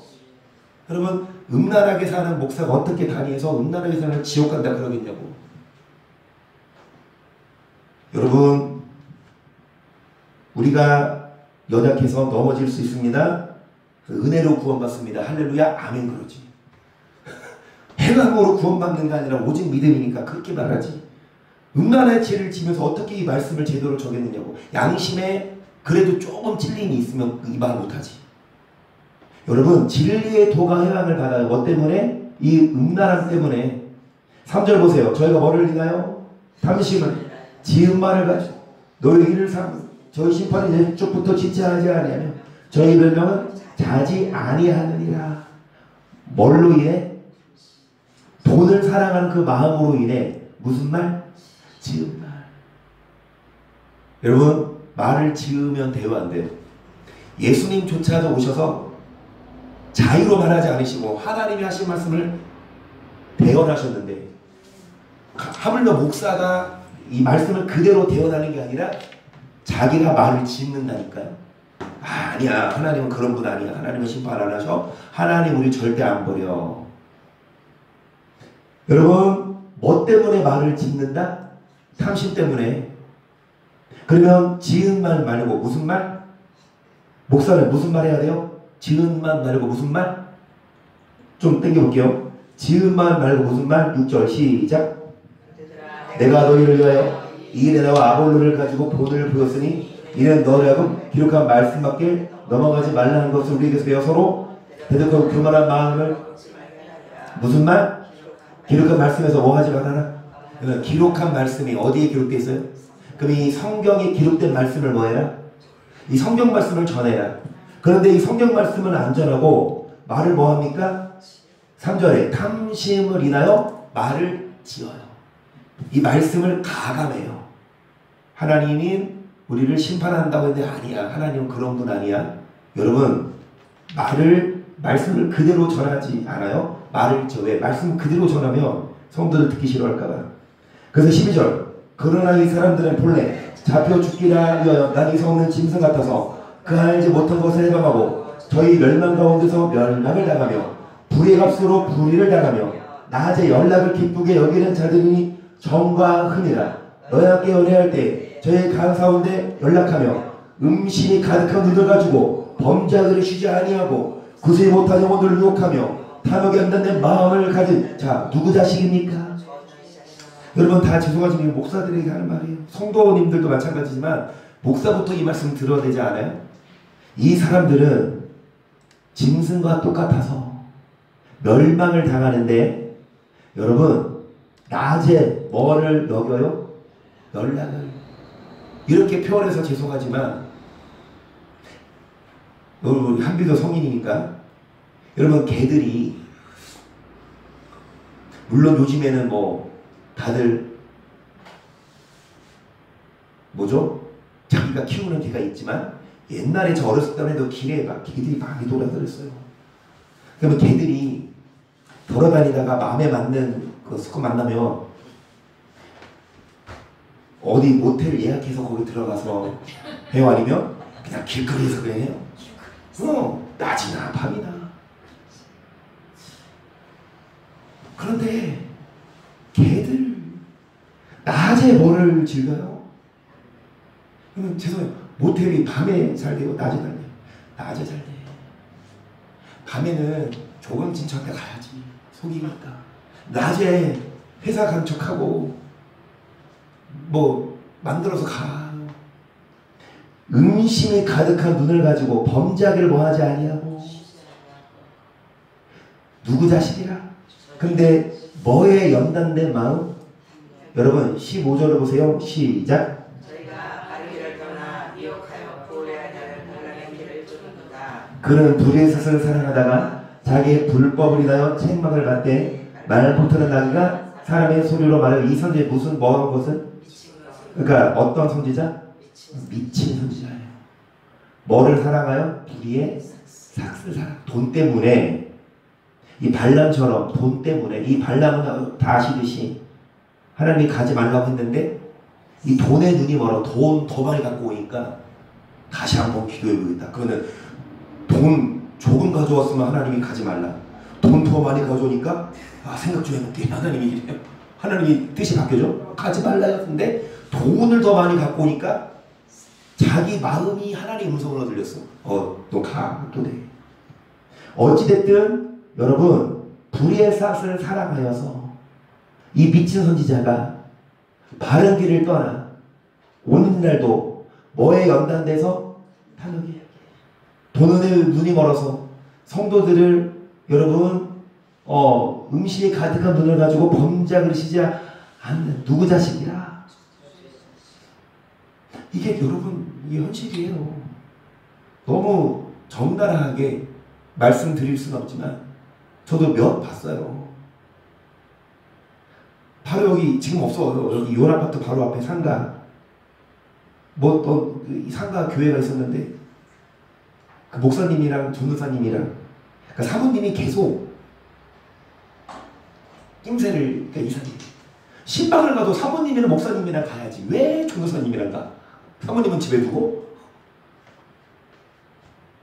여러분 음란하게 사는 목사가 어떻게 다니해서 음란하게 사는 지옥 간다 그러겠냐고. 여러분 우리가 연약해서 넘어질 수 있습니다. 은혜로 구원받습니다. 할렐루야 아멘. 그러지. 행함으로 구원받는 게 아니라 오직 믿음이니까 그렇게 말하지. 음란의 죄를 지면서 어떻게 이 말씀을 제대로 적였느냐고. 양심에 그래도 조금 찔림이 있으면 이 말 못하지. 여러분 진리의 도가 해방을 받아요. 뭐 때문에? 이 음란함 때문에. 3절 보세요. 저희가 뭐를 읽나요? 탐심을 지은 말을 가지고 너희 일을 삼 저희 심판은 이쪽부터 지체하지 아니하며 저희 변명은 자지 아니하느니라. 뭘로 인해? 돈을 사랑하는 그 마음으로 인해 무슨 말? 지은 말. 여러분 말을 지으면 돼요 안 돼요? 예수님조차도 오셔서 자유로 말하지 않으시고 하나님이 하신 말씀을 대언하셨는데 하물며 목사가 이 말씀을 그대로 대언하는 게 아니라 자기가 말을 짓는다니까요. 아니야 하나님은 그런 분 아니야. 하나님은 심판 안 하셔. 하나님 우리 절대 안 버려. 여러분 뭐 때문에 말을 짓는다? 탐심 때문에. 그러면 지은 말 말고 무슨 말? 목사는 무슨 말 해야 돼요? 지은 말 말고 무슨 말? 좀 땡겨볼게요. 지은 말 말고 무슨 말? 6절 시작. 내가 너희를 위하여 이 일에 나와 아볼로를 가지고 본을 보였으니 이는 너를 하여금 기록한 말씀밖에 넘어가지 말라는 것을 우리에게서 배워 서로 대적하고 교만한 마음을 무슨 말? 기록한 말씀에서 뭐 하지 말아라? 그러면 기록한 말씀이 어디에 기록되어 있어요? 그럼 이 성경에 기록된 말씀을 뭐 해라? 이 성경 말씀을 전해라. 그런데 이 성경 말씀을 안 전하고 말을 뭐 합니까? 3절에 탐심을 인하여 말을 지어요. 이 말씀을 가감해요. 하나님이 우리를 심판한다고 했는데 아니야. 하나님은 그런 분 아니야. 여러분 말씀을 그대로 전하지 않아요. 말을 왜 말씀 그대로 전하면 성도들 듣기 싫어할까봐. 그래서 12절 그러나 이 사람들은 본래 잡혀 죽기라 위하여 난 이성 없는 짐승 같아서 그 알지 못한 것을 해방하고 저희 멸망 가운데서 멸망을 당하며 불의 값으로 불의를 당하며 낮에 연락을 기쁘게 여기는 자들이니 정과 흠이라. 너희와 함께 연애할 때 저희 강 가운데 연락하며 음신이 가득한 눈을 가지고 범죄하기를 쉬지 아니하고 구세 못한 영혼들을 유혹하며 탐욕에 연단된 마음을 가진 자 누구 자식입니까? 여러분 다 죄송하지만 목사들에게 하는 말이에요. 성도님들도 마찬가지지만 목사부터 이 말씀 들어야 되지 않아요? 이 사람들은 짐승과 똑같아서 멸망을 당하는데 여러분 낮에 뭐를 먹여요? 연락을. 이렇게 표현해서 죄송하지만 우리 한비도 성인이니까 여러분 개들이 물론 요즘에는 뭐 다들 뭐죠? 자기가 키우는 개가 있지만 옛날에 저 어렸을 때에도 길에 막 개들이 많이 돌아다녔어요. 그러면 개들이 돌아다니다가 마음에 맞는 그 수컷 만나면 어디 모텔 예약해서 거기 들어가서 해요? 아니면 그냥 길거리에서 그냥 해요? 낮이나 밤이나. 그런데 개들 낮에 뭐를 즐겨요? 그러면 죄송해요. 모텔이 밤에 잘 돼요? 낮에 잘 돼요? 낮에 잘 돼. 밤에는 조금 진척해 가야지. 속이니까. 낮에 회사 간 척하고 뭐 만들어서 가. 음심이 가득한 눈을 가지고 범죄하기를 뭐하지 아니하고 누구 자식이라? 근데 뭐에 연단된 마음? 여러분 15절을 보세요. 시작. 저희가 바른 길을 떠나 미혹하여 불의한 자를 반란의 길을 쫓는다. 그는 불의의 스스로 사랑하다가 자기의 불법을 인하여 책망을 받되 말 못하는 나귀가 사람의 소리로 말하여 이 선지에 무슨 뭐한 것은? 그러니까 어떤 선지자? 미친 선지자예요. 뭐를 사랑하여? 불의의 삭슬 사랑. 돈 때문에 이 발람처럼 돈 때문에 이 발람은 다 아시듯이 하나님이 가지 말라고 했는데 이 돈에 눈이 멀어. 돈 더 많이 갖고 오니까 다시 한번 기도해 보겠다. 그거는 돈 조금 가져왔으면 하나님이 가지 말라. 돈 더 많이 가져오니까 생각 좀 해볼게. 하나님이 이래요. 하나님이 뜻이 바뀌어져. 가지 말라 했는데 돈을 더 많이 갖고 오니까 자기 마음이 하나님의 음성으로 들렸어. 너 가. 또 돼. 어찌됐든 여러분 불의의 싹을 사랑하여서 이 미친 선지자가 바른 길을 떠나 오늘날도 뭐에 연단돼서 탐욕에 돈에 눈이 멀어서 성도들을 여러분 음식에 가득한 눈을 가지고 범죄하기를 쉬지 않는 누구 자식이라. 이게 여러분 이게 현실이에요. 너무 적나라하게 말씀드릴 수는 없지만 저도 몇 봤어요. 바로 여기 지금 없어. 여기 이혼 아파트 바로 앞에 상가 이 상가 교회가 있었는데 그 목사님이랑 전도사님이랑 그러니까 사모님이 계속 낌새를 그러니까 이상해. 신방을 가도 사모님이랑 목사님이랑 가야지 왜 전도사님이랑 가? 사모님은 집에 두고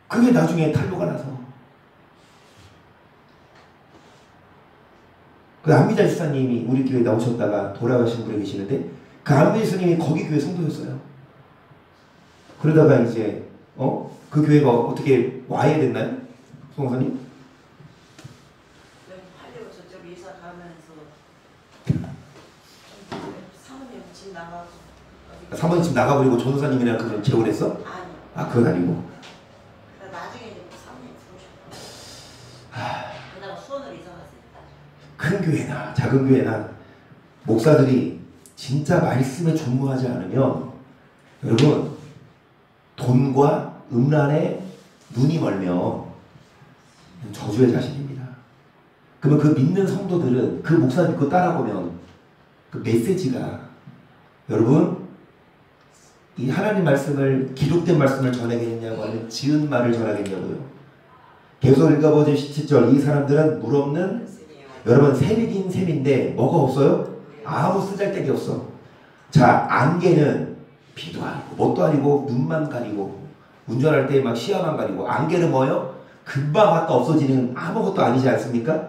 그게 나중에 탄로가 나서 그 안미자 집사님이 우리 교회에 나오셨다가 돌아가신 분이 계시는데 그 안미자 집사님이 거기 교회 성도였어요. 그러다가 이제 그 교회가 어떻게 와야 됐나요? 송사님? 하려고 저쪽 이사 가면서 사모님 집 나가고 사모님 집 나가버리고 전도사님이랑 그걸 재혼했어? 아니. 아 그건 아니고. 나중에 이제 사모님 부르셨고. 그다가 수원으로 이사 갔어요. 큰 교회나 작은 교회나 목사들이 진짜 말씀에 존무하지 않으면 여러분 돈과 음란에 눈이 멀면 저주의 자식입니다. 그러면 그 믿는 성도들은 그 목사 믿고 따라보면 그 메시지가 여러분 이 하나님 말씀을 기록된 말씀을 전하겠냐고 아니면 지은 말을 전하겠냐고요. 계속 읽어보죠. 17절 이 사람들은 물 없는 여러분 셈이긴 셈인데 뭐가 없어요? 아무 쓰잘데기 없어. 자 안개는 비도 아니고 뭣도 아니고 눈만 가리고 운전할 때 막 시야만 가리고 안개는 뭐요? 금방 왔다 없어지는 아무것도 아니지 않습니까?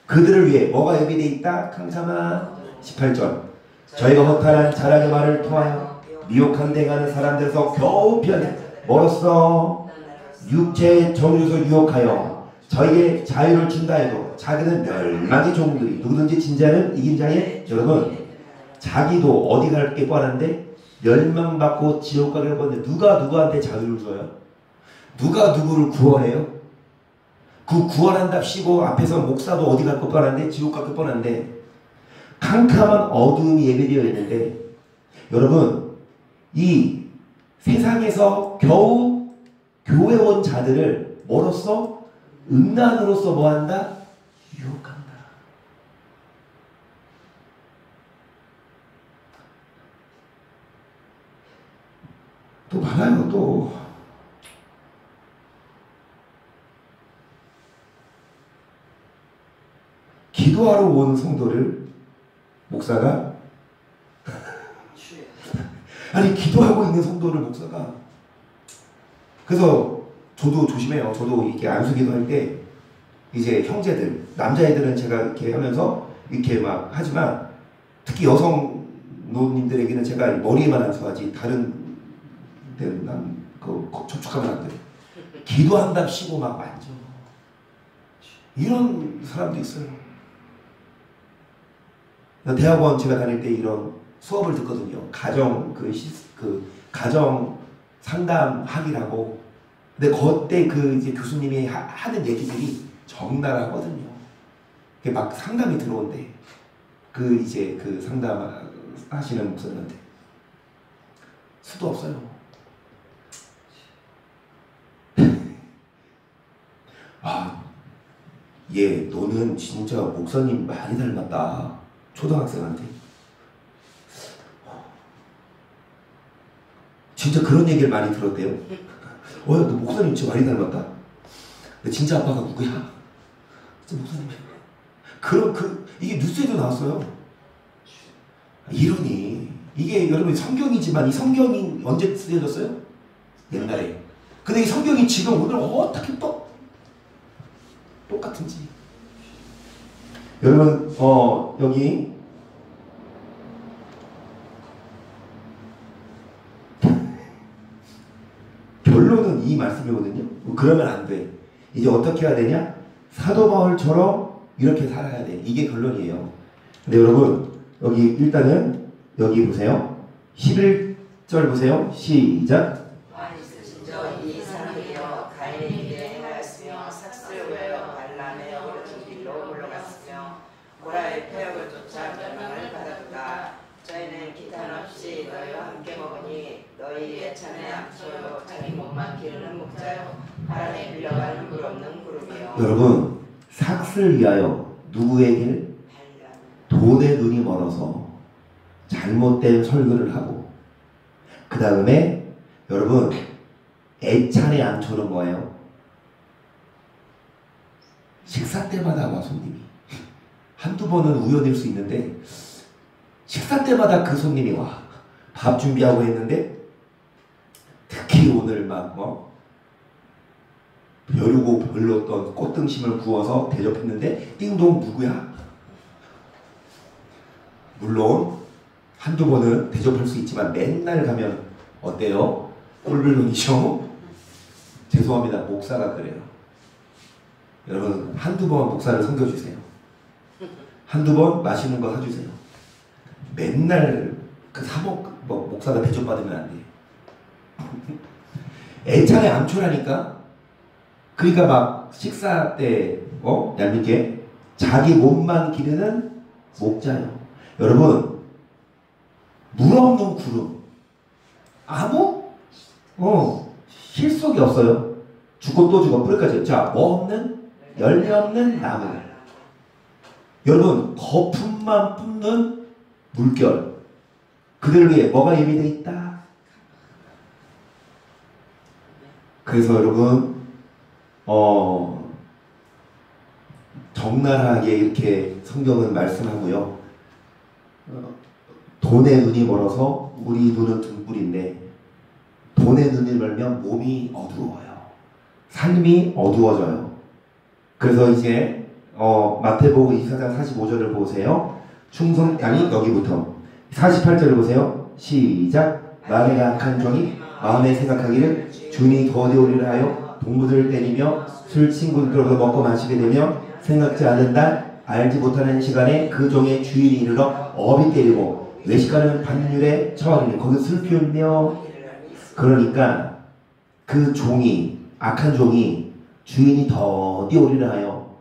그들을 위해 뭐가 예비되어 있다? 강사마 18절 저희가 허탄한 자랑의 말을 통하여 미혹한 데 가는 사람들에서 겨우 피하니 멀었어 육체의 정욕에서 유혹하여 저희의 자유를 준다 해도 자기는 멸망의 종들이 누구든지 진자는 이긴 자의 여러분 자기도 어디 갈 게 뻔한데 멸망받고 지옥 가게 뻔한데 누가 누구한테 자유를 줘요? 누가 누구를 구원해요? 그 구원한답시고 앞에서 목사도 어디 갈 것 뻔한데 지옥 갈 것 뻔한데 캄캄한 어두움이 예배되어 있는데 여러분 이 세상에서 겨우 교회 온 자들을 뭐로써? 음란으로서 뭐한다? 유혹한다. 또 많아요. 또 기도하러 온 성도를 목사가 아니 기도하고 있는 성도를 목사가 그래서 저도 조심해요. 저도 이렇게 안수기도 할 때 이제 형제들 남자애들은 제가 이렇게 하면서 이렇게 막 하지만 특히 여성 노님들에게는 제가 머리에만 안수하지 다른 데는 난그 접촉하면 안 돼. 기도한답시고 막 만져. 이런 사람도 있어요. 대학원 제가 다닐 때 이런 수업을 듣거든요. 가정 가정 상담학이라고. 근데 그때 그 이제 교수님이 하는 얘기들이 적나라하거든요. 막 상담이 들어온대. 그 이제 그 상담하시는 목사님한테 수도 없어요. 아, 얘 너는 진짜 목사님 많이 닮았다. 초등학생한테. 진짜 그런 얘기를 많이 들었대요. 야, 너 목사님 진짜 많이 닮았다. 근데 진짜 아빠가 누구야? 진짜 목사님이야. 이게 뉴스에도 나왔어요. 이러니 이게 여러분 성경이지만 이 성경이 언제 쓰여졌어요? 옛날에. 근데 이 성경이 지금 오늘 어떻게 똑같은지. 여러분 여기 결론은 이 말씀이거든요. 그러면 안 돼. 이제 어떻게 해야 되냐? 사도 바울처럼 이렇게 살아야 돼. 이게 결론이에요. 근데 여러분 여기 일단은 여기 보세요. 11절 보세요. 시작. 이 사람이여 가인의 길에 행하였으며 삭슬 외어 발람의 오른 길로 물러갔으며 고라의 폐역을 쫓아 멸망을 받았다. 저희는 기탄 없이 너희와 함께 먹으니 너희 예찬에 앞서 기르는 목자요 바람에 빌려가는 물 없는 구름이요. 여러분, 삭슬 위하여 누구의 길? 돈의 눈이 멀어서 잘못된 설교를 하고, 그 다음에 여러분 애찬의 안초는 뭐예요? 식사 때마다 와 손님이 한두 번은 우연일 수 있는데 식사 때마다 그 손님이 와. 밥 준비하고 했는데 특히 오늘 막 벼르고 별렀던 꽃등심을 구워서 대접했는데 띵동 누구야? 물론 한두 번은 대접할 수 있지만 맨날 가면 어때요? 꼴불론이죠? 죄송합니다. 목사가 그래요. 여러분 한두 번 목사를 섬겨주세요. 한두 번 맛있는 거 사주세요. 맨날 그 목사가 대접받으면 안 돼요. 애찬의 암초라니까. 그러니까 막 식사 때 얄밉게 자기 몸만 기르는 목자요. 여러분 물 없는 구름 아무 실속이 없어요. 죽고 또 죽어 뿌리까지. 자, 뭐 없는 열매 없는 나무. 여러분 거품만 뿜는 물결. 그들 위해 뭐가 예비되어 있다. 그래서 여러분 적나라하게 이렇게 성경은 말씀하고요. 돈의 눈이 멀어서 우리 눈은 등불인데 돈의 눈이 멀면 몸이 어두워요. 삶이 어두워져요. 그래서 이제 마태복음 24장 45절을 보세요. 여기부터 48절을 보세요. 시작. 마음에 약한 종이 마음에 생각하기를 주인이 더디 오리라 하여 동무들을 때리며 술 친구들과 먹고 마시게 되며 생각지 않는 날 알지 못하는 시간에 그 종의 주인이 이르러 어비 때리고 외식하는 반률에 처하리니 거기서 슬피 울며. 그러니까 그 종이 악한 종이 주인이 더디 오리라 하여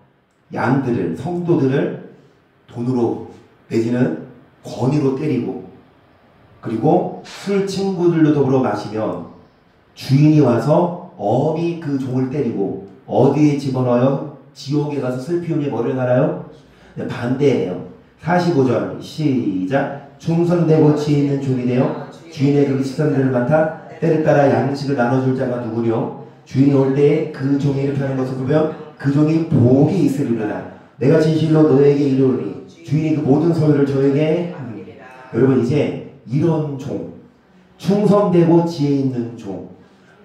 양들을 성도들을 돈으로 내지는 권위로 때리고 그리고 술 친구들로 더불어 마시면 주인이 와서 업이 그 종을 때리고 어디에 집어넣어요? 지옥에 가서 슬피 울며 뭐를 갈아요? 네, 반대예요. 45절 시작. 충성되고 지혜 있는 종이 되어 주인의 그 식선들을 맡아 때를 따라 양식을 나눠줄 자가 누구뇨? 주인이 올 때에 그 종이 이렇게 하는 것을 보면 그 종이 복이 있으리라. 내가 진실로 너에게 이르노니 주인이 그 모든 소유를 저에게 여러분 이제 이런 종, 충성되고 지혜 있는 종,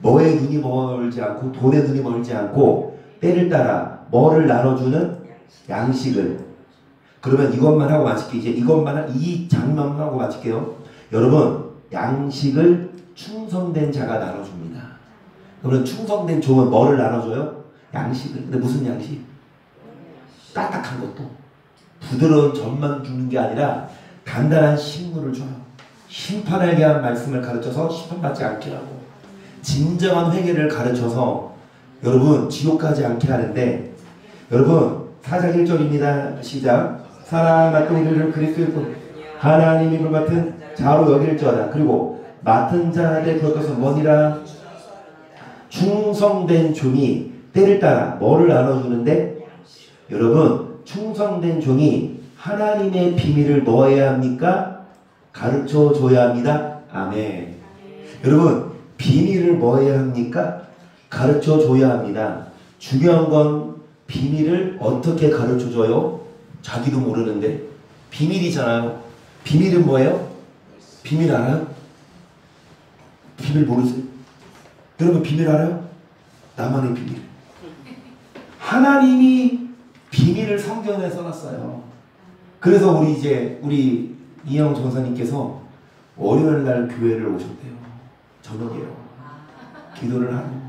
뭐에 눈이 멀지 않고 돈에 눈이 멀지 않고 때를 따라 뭐를 나눠주는 양식을. 그러면 이것만 하고 마칠게요. 이제 이 장면만 하고 마칠게요. 여러분 양식을 충성된 자가 나눠줍니다. 그러면 충성된 종은 뭐를 나눠줘요? 양식을. 근데 무슨 양식? 딱딱한 것도. 부드러운 젖만 주는 게 아니라 단단한 식물을 줘요. 심판에 대한 말씀을 가르쳐서 심판받지 않게 하고 진정한 회개를 가르쳐서 여러분 지옥 가지 않게 하는데, 여러분 4장 1절입니다. 시작. 사랑받던 이들을 그리스도의 품 하나님이 불같은 자로 여길지어다. 그리고 맡은 자들의 그럴 것은 뭐니라? 충성된 종이 때를 따라 뭐를 나눠주는데, 여러분 충성된 종이 하나님의 비밀을 뭐 해야 합니까? 가르쳐 줘야 합니다. 아멘. 여러분 비밀을 뭐 해야 합니까? 가르쳐 줘야 합니다. 중요한 건 비밀을 어떻게 가르쳐 줘요? 자기도 모르는데. 비밀이잖아요. 비밀은 뭐예요? 비밀 알아요? 비밀 모르세요? 여러분 비밀 알아요? 나만의 비밀. 하나님이 비밀을 성경에 써놨어요. 그래서 우리 이영 전사님께서 월요일날 교회를 오셨대요. 저녁에요. 기도를 하고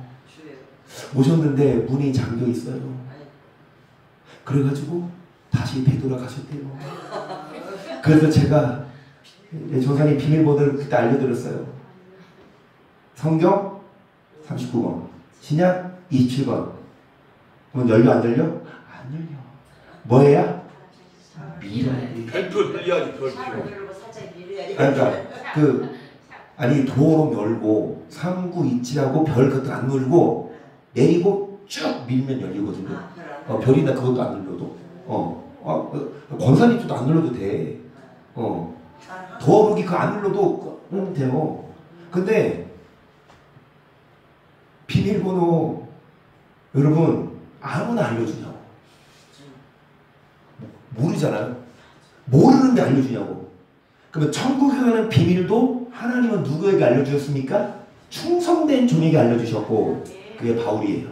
오셨는데 문이 잠겨 있어요. 그래가지고 다시 되돌아가셨대요. 그래서 제가 전사님 비밀번호를 그때 알려드렸어요. 성경 39번, 신약 27번. 그럼 열려 안 열려? 안 열려. 뭐예요? 밀어야 돼. 별표 늘려야지 별표. 살짝 밀어야지. 그러니까 아니 도로 열고 상구 이치하고 별 그것도 안 눌고 내리고 쭉 밀면 열리거든요. 별이나 그것도 안 눌러도 권사님도 안 눌러도 돼. 도어북이 그거 안 눌러도 돼요. 근데 비밀번호 여러분 아무나 알려주냐고. 모르잖아요. 모르는데 알려주냐고. 그러면 천국에 가는 비밀도 하나님은 누구에게 알려주셨습니까? 충성된 종에게 알려주셨고 그게 바울이에요.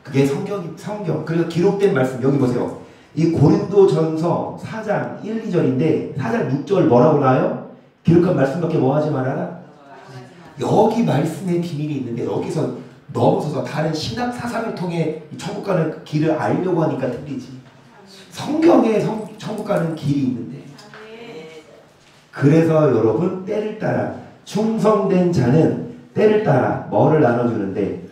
그게 성경. 그래서 기록된 말씀 여기 보세요. 이 고린도전서 4장 1, 2절인데 4장 6절 뭐라고 나와요? 기록한 말씀밖에 뭐 하지 말아라? 여기 말씀의 비밀이 있는데 여기서 넘어서서 다른 신학 사상을 통해 천국 가는 길을 알려고 하니까 틀리지. 성경에 천국 가는 길이 있는데 그래서 여러분 때를 따라 충성된 자는 때를 따라 뭐를 나눠주는데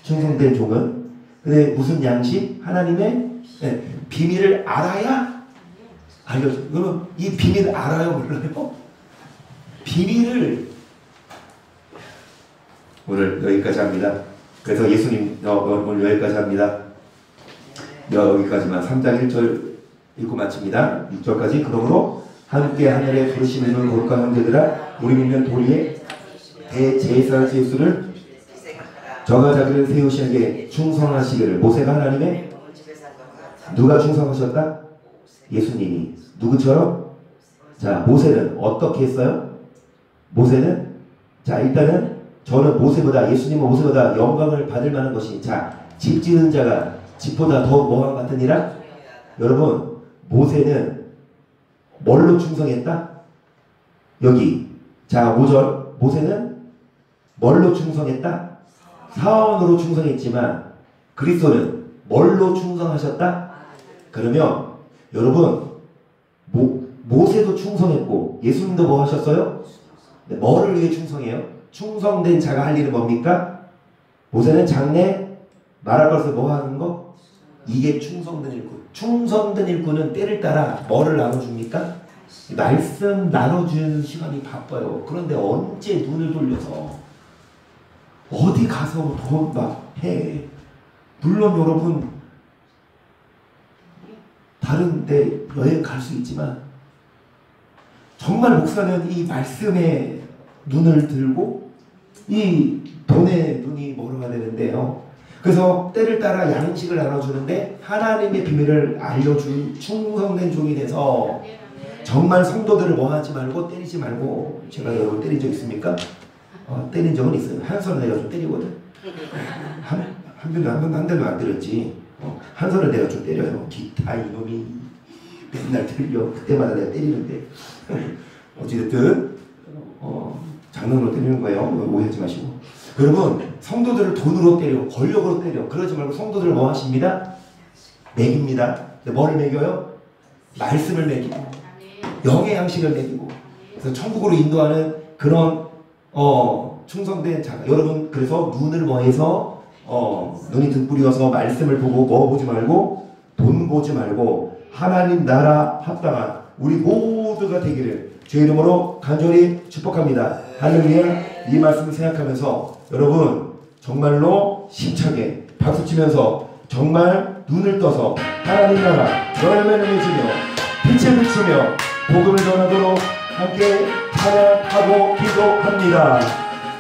충성된 종은 근데 무슨 양식? 하나님의 비밀을 알아야 알려줘. 그러면 이 비밀을 알아요? 몰라요? 비밀을 오늘 여기까지 합니다. 그래서 예수님 오늘 여기까지 합니다. 여기까지만 3장 1절 읽고 마칩니다. 6절까지. 그러므로 함께 하늘에 부르심 있는 거룩한 형제들아 우리 믿는 도리의 대제사장 예수를 저가 자기를 세우시기에 충성하시기를. 모세가 하나님의 누가 충성하셨다? 예수님이. 누구처럼? 자, 모세는 어떻게 했어요? 모세는 자 일단은 저는 모세보다 예수님은 모세보다 영광을 받을 만한 것이 자 집 지은 자가 집보다 더 뭐와 같으니라? 여러분 모세는 뭘로 충성했다? 여기 자 5절 모세는 뭘로 충성했다? 사원으로 충성했지만 그리스도는 뭘로 충성하셨다? 그러면 여러분 모세도 충성했고 예수님도 뭐 하셨어요? 뭐를 위해 충성해요? 충성된 자가 할 일은 뭡니까? 모세는 장래 말할 것을 뭐 하는 거? 이게 충성된 일꾼. 충성된 일꾼은 때를 따라 뭐를 나눠줍니까? 말씀 나눠주는 시간이 바빠요. 그런데 언제 눈을 돌려서 어디 가서 돈 막 해. 물론 여러분 다른 데 여행 갈 수 있지만 정말 목사는 이 말씀에 눈을 들고 이 돈에 눈이 멀어야 되는데요. 그래서 때를 따라 양식을 나눠주는데 하나님의 비밀을 알려준 충성된 종이 돼서 정말 성도들을 뭐하지 말고 때리지 말고. 제가 여러분 때린 적 있습니까? 때린 적은 있어요. 한선을 내가 좀 때리거든. 한 대도 안 때렸지. 한선을 내가 좀 때려요. 기타 이놈이 맨날 들려. 그때마다 내가 때리는데 어찌됐든 장난으로 때리는 거예요. 오해하지 마시고. 여러분 성도들을 돈으로 때려 권력으로 때려 그러지 말고 성도들을 뭐 하십니다? 먹입니다. 뭐를 먹여요? 말씀을 먹이고 영의 양식을 먹이고 그래서 천국으로 인도하는 그런 충성된 자가 여러분 그래서 눈을 뭐해서 눈이 등불이어서 말씀을 보고 뭐 보지 말고 돈 보지 말고 하나님 나라 합당한 우리 모두가 되기를 주 이름으로 간절히 축복합니다. 할렐루야. 이 말씀을 생각하면서 여러분 정말로 힘차게 박수치면서 정말 눈을 떠서 하나님 나라 열매를 맺으며 빛을 비추며 복음을 전하도록 함께 찬양하고 기도합니다.